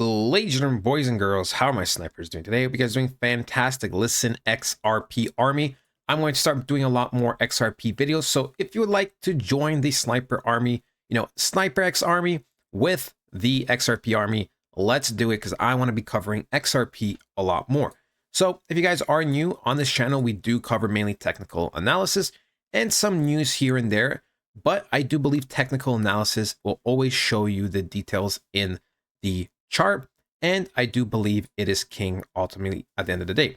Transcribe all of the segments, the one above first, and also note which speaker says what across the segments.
Speaker 1: Ladies and gentlemen, boys and girls, how are my snipers doing today? Hope you guys are doing fantastic. Listen, XRP Army. I'm going to start doing a lot more XRP videos. So if you would like to join the Sniper Army, Sniper X Army with the XRP Army, let's do it because I want to be covering XRP a lot more. So if you guys are new on this channel, we do cover mainly technical analysis and some news here and there. But I do believe technical analysis will always show you the details in the chart, and I do believe it is king ultimately at the end of the day.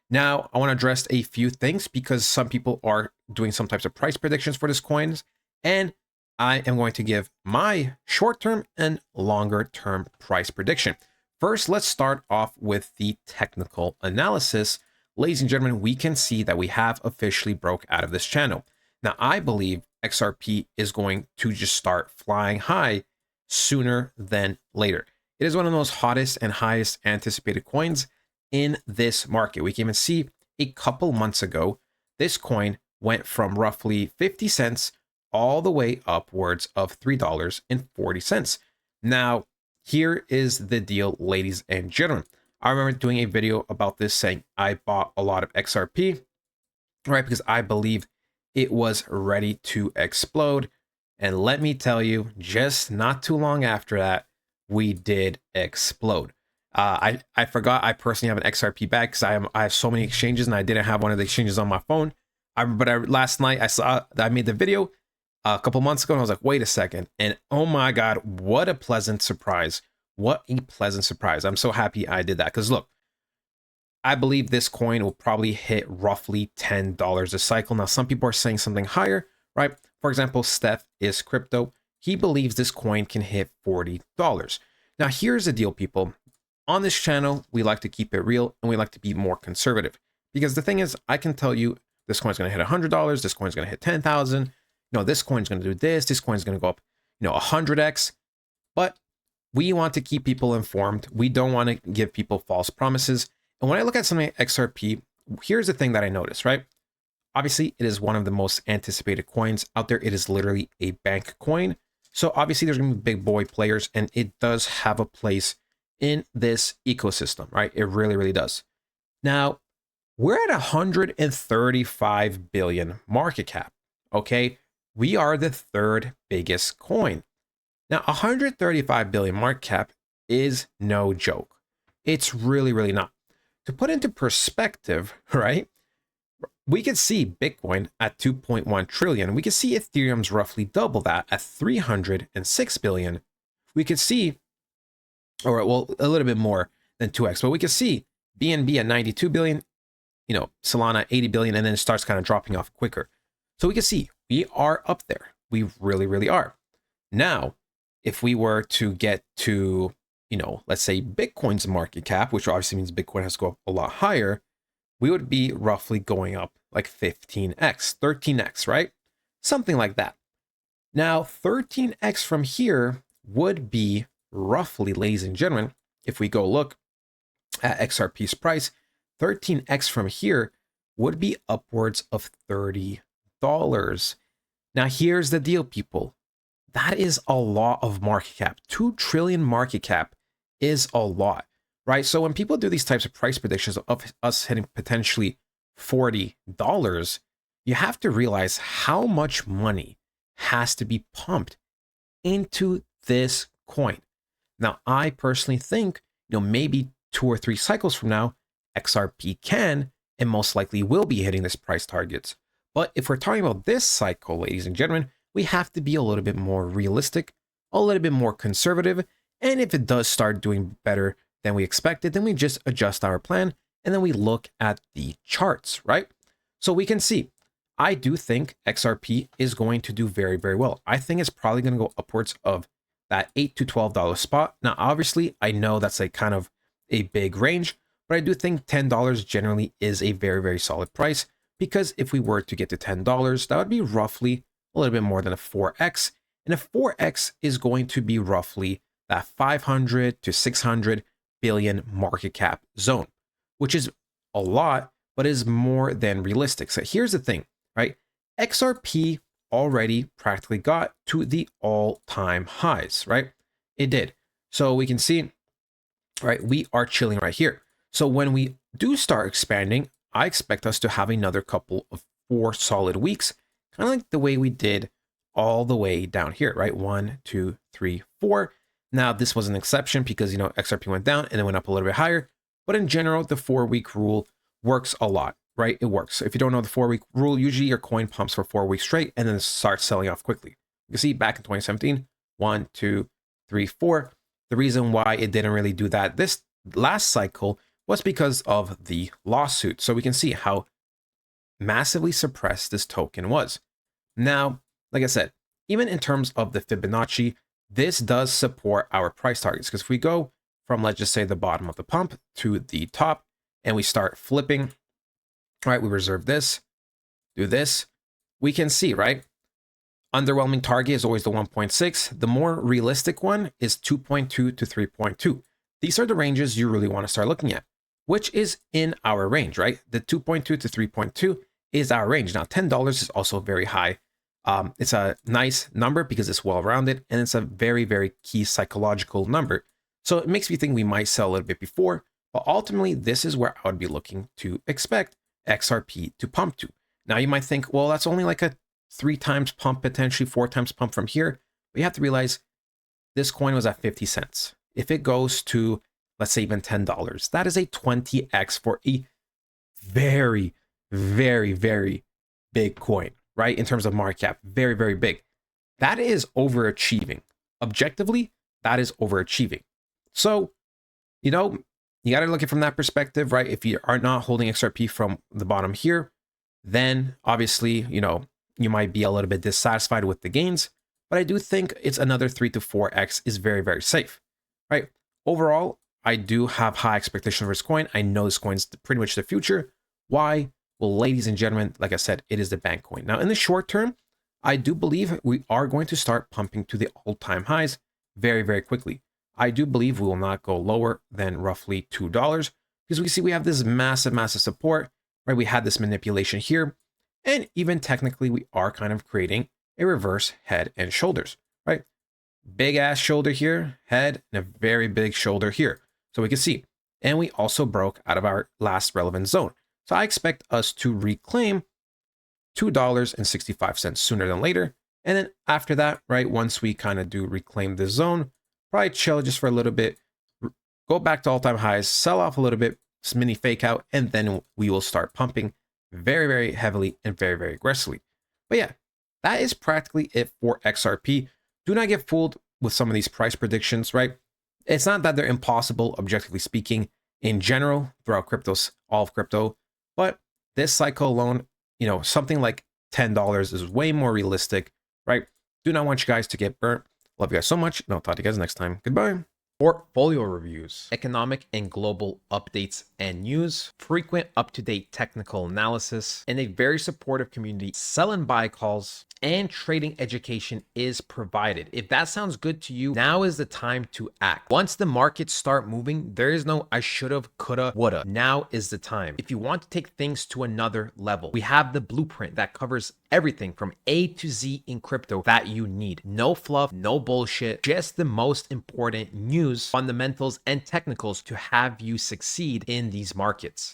Speaker 1: Now, I want to address a few things because some people are doing some types of price predictions for this coins, and I am going to give my short-term and longer-term price prediction. First, let's start off with the technical analysis. Ladies and gentlemen, we can see that we have officially broke out of this channel. Now, I believe XRP is going to just start flying high sooner than later. It is one of the most hottest and highest anticipated coins in this market. We can even see a couple months ago, this coin went from roughly 50 cents all the way upwards of $3.40. Now, here is the deal, ladies and gentlemen. I remember doing a video about this saying I bought a lot of XRP, right? Because I believe it was ready to explode. And let me tell you, just not too long after that, we did explode. I forgot I personally have an XRP bag because I have so many exchanges and I didn't have one of the exchanges on my phone. Last night I saw that I made the video a couple months ago and I was like, wait a second. And oh my God, what a pleasant surprise. What a pleasant surprise. I'm so happy I did that because look, I believe this coin will probably hit roughly $10 a cycle. Now, some people are saying something higher, right? For example, Steph is crypto. He believes this coin can hit $40. Now, here's the deal, people. On this channel, we like to keep it real and we like to be more conservative. Because the thing is, I can tell you this coin's going to hit $100, this coin's going to hit 10,000. This coin's going to do this coin's going to go up, 100x. But we want to keep people informed. We don't want to give people false promises. And when I look at something like XRP, here's the thing that I notice, right? Obviously, it is one of the most anticipated coins out there. It is literally a bank coin. So obviously there's going to be big boy players and it does have a place in this ecosystem, right? It really, really does. Now, we're at 135 billion market cap, okay? We are the third biggest coin. Now, 135 billion market cap is no joke. It's really, really not. To put into perspective, right? We could see Bitcoin at 2.1 trillion. We could see Ethereum's roughly double that at 306 billion. We could see, or well, a little bit more than 2x, but we could see BNB at 92 billion, Solana at 80 billion, and then it starts kind of dropping off quicker. So we can see we are up there. We really, really are. Now, if we were to get to, let's say Bitcoin's market cap, which obviously means Bitcoin has to go up a lot higher, we would be roughly going up like 15x, 13x, right? Something like that. Now, 13x from here would be roughly, ladies and gentlemen, if we go look at XRP's price, 13x from here would be upwards of $30. Now, here's the deal, people. That is a lot of market cap. 2 trillion market cap is a lot. Right? So when people do these types of price predictions of us hitting potentially $40, you have to realize how much money has to be pumped into this coin. Now, I personally think, maybe 2 or 3 cycles from now, XRP can and most likely will be hitting this price targets. But if we're talking about this cycle, ladies and gentlemen, we have to be a little bit more realistic, a little bit more conservative. And if it does start doing better than we expected, then we just adjust our plan and then we look at the charts, right? So we can see, I do think XRP is going to do very, very well. I think it's probably going to go upwards of that $8 to $12 spot. Now, obviously, I know that's like kind of a big range, but I do think $10 generally is a very, very solid price because if we were to get to $10, that would be roughly a little bit more than a 4x. And a 4x is going to be roughly that 500 to 600 billion market cap zone, which is a lot, but is more than realistic. So here's the thing, right? XRP already practically got to the all-time highs, right? It did. So we can see right? We are chilling right here. So when we do start expanding, I expect us to have another couple of 4 solid weeks, kind of like the way we did all the way down here, right? 1, 2, 3, 4. Now, this was an exception because, XRP went down and it went up a little bit higher. But in general, the 4-week rule works a lot, right? It works. If you don't know the 4-week rule, usually your coin pumps for 4 weeks straight and then starts selling off quickly. You can see back in 2017, 1, 2, 3, 4. The reason why it didn't really do that this last cycle was because of the lawsuit. So we can see how massively suppressed this token was. Now, like I said, even in terms of the Fibonacci, this does support our price targets, because if we go from, let's just say, the bottom of the pump to the top and we start flipping, right, we reserve this, do this, we can see, right, underwhelming target is always the 1.6. The more realistic one is 2.2 to 3.2. These are the ranges you really want to start looking at, which is in our range, right? The 2.2 to 3.2 is our range. Now, $10 is also very high. It's a nice number because it's well-rounded, and it's a very, very key psychological number. So it makes me think we might sell a little bit before, but ultimately, this is where I would be looking to expect XRP to pump to. Now, you might think, well, that's only like a 3 times pump, potentially 4 times pump from here. But you have to realize this coin was at 50 cents. If it goes to, let's say, even $10, that is a 20x for a very, very, very big coin, right? In terms of market cap, very, very big. That is overachieving. Objectively, that is overachieving. So, you got to look at it from that perspective, right? If you are not holding XRP from the bottom here, then obviously, you might be a little bit dissatisfied with the gains, but I do think it's another 3 to 4x is very, very safe, right? Overall, I do have high expectations for this coin. I know this coin's pretty much the future. Why? Well, ladies and gentlemen, like I said, it is the bank coin. Now, in the short term, I do believe we are going to start pumping to the all-time highs very, very quickly. I do believe we will not go lower than roughly $2 because we see we have this massive, massive support, right? We had this manipulation here. And even technically, we are kind of creating a reverse head and shoulders, right? Big ass shoulder here, head, and a very big shoulder here. So we can see. And we also broke out of our last relevant zone. So I expect us to reclaim $2.65 sooner than later. And then after that, right, once we kind of do reclaim this zone, probably chill just for a little bit, go back to all-time highs, sell off a little bit, this mini fake out, and then we will start pumping very, very heavily and very, very aggressively. But yeah, that is practically it for XRP. Do not get fooled with some of these price predictions, right? It's not that they're impossible, objectively speaking, in general, throughout cryptos, all of crypto. But this cycle alone, something like $10 is way more realistic, right? Do not want you guys to get burnt. Love you guys so much, and I'll talk to you guys next time. Goodbye. Portfolio reviews, economic and global updates and news, frequent up-to-date technical analysis, and a very supportive community. Sell and buy calls and trading education is provided. If that sounds good to you, now is the time to act. Once the markets start moving, there is no I should've, coulda, woulda. Now is the time. If you want to take things to another level, we have the blueprint that covers everything from A to Z in crypto that you need. No fluff, no bullshit, just the most important news, fundamentals, and technicals to have you succeed in these markets.